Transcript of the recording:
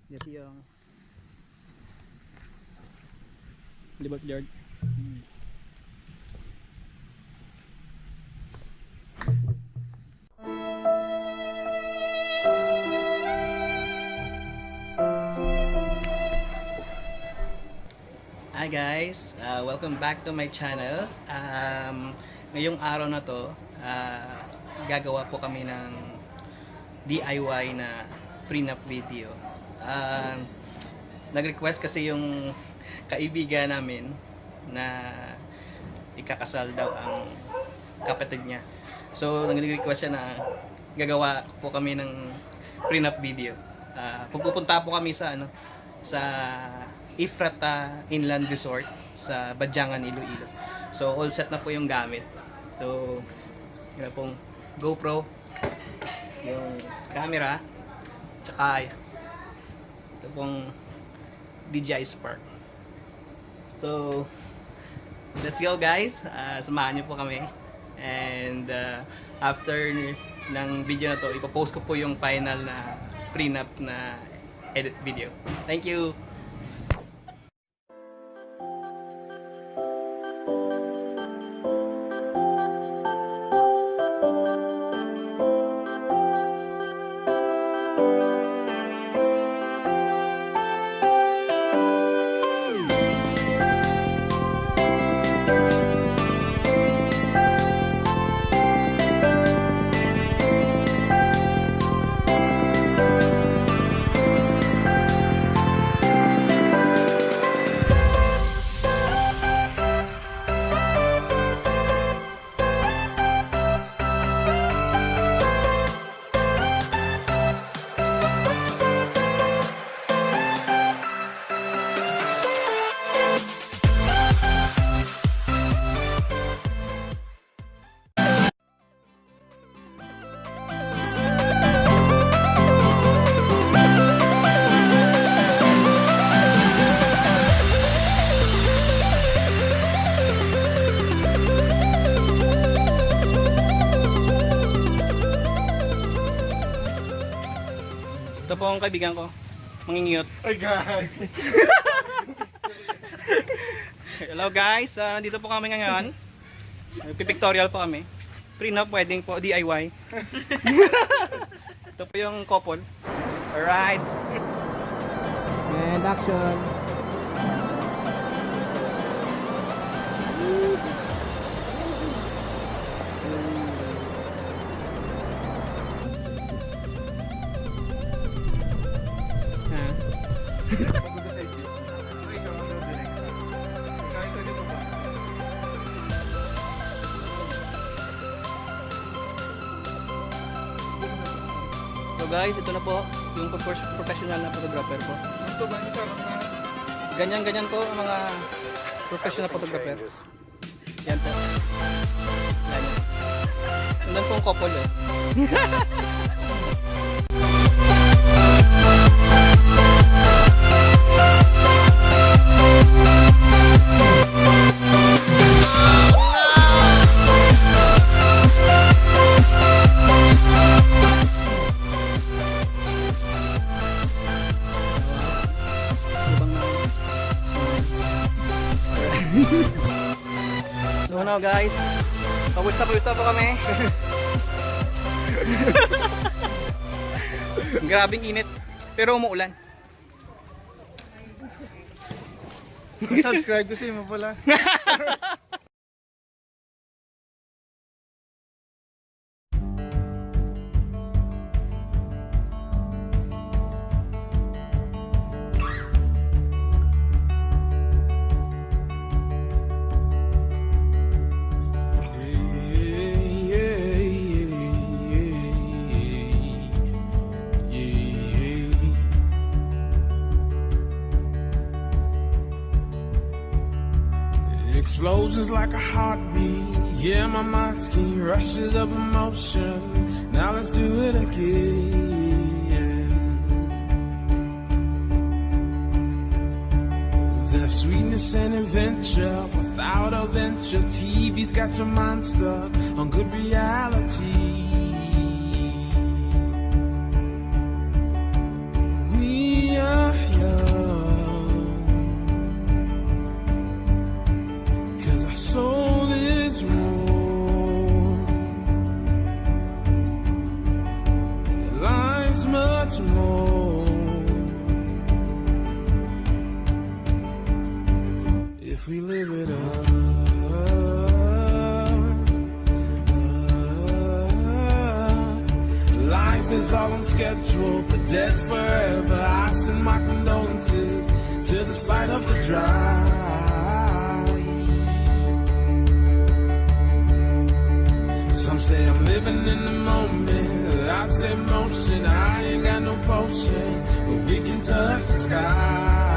Ito yung libot yard. Hi guys, welcome back to my channel. Ngayong araw na to, gagawa po kami ng DIY na prenup video. Nag-request kasi yung kaibigan namin na ikakasal daw ang kapatid niya. So nag-request siya na gagawa po kami ng prenup video. Pupunta po kami sa sa Ephrathah Inland Resort sa Badiangan Iloilo. So all set na po yung gamit. So yun pong GoPro, yung camera, tsaka ito pong DJI Spark. So let's go guys, samahan niyo po kami. And after ng video na to, ipopost ko po yung final na prenup na edit video. Thank you. Ito po ang kaibigan ko, mangingiyot. Ay, gag! Hello guys, dito po kami ngayon. Pictorial po kami. Prenup, wedding po, DIY. Ito po yung couple. Alright. And action. So guys, ito na po yung professional na photographer po. Ganyan-ganyan po ang mga professional photographer. Yan po. Yan. Nandun po ang couple eh. So now guys, pawis na po kami. Grabing init, pero umuulan. Subscribe kasi mo pala. Explosions like a heartbeat. Yeah, my mind's keen, rushes of emotion. Now let's do it again. There's sweetness and adventure without a venture. TV's got your mind stuck on good reality. We are schedule, but dead's forever. I send my condolences to the site of the drive. Some say I'm living in the moment, I say motion, I ain't got no potion, but we can touch the sky.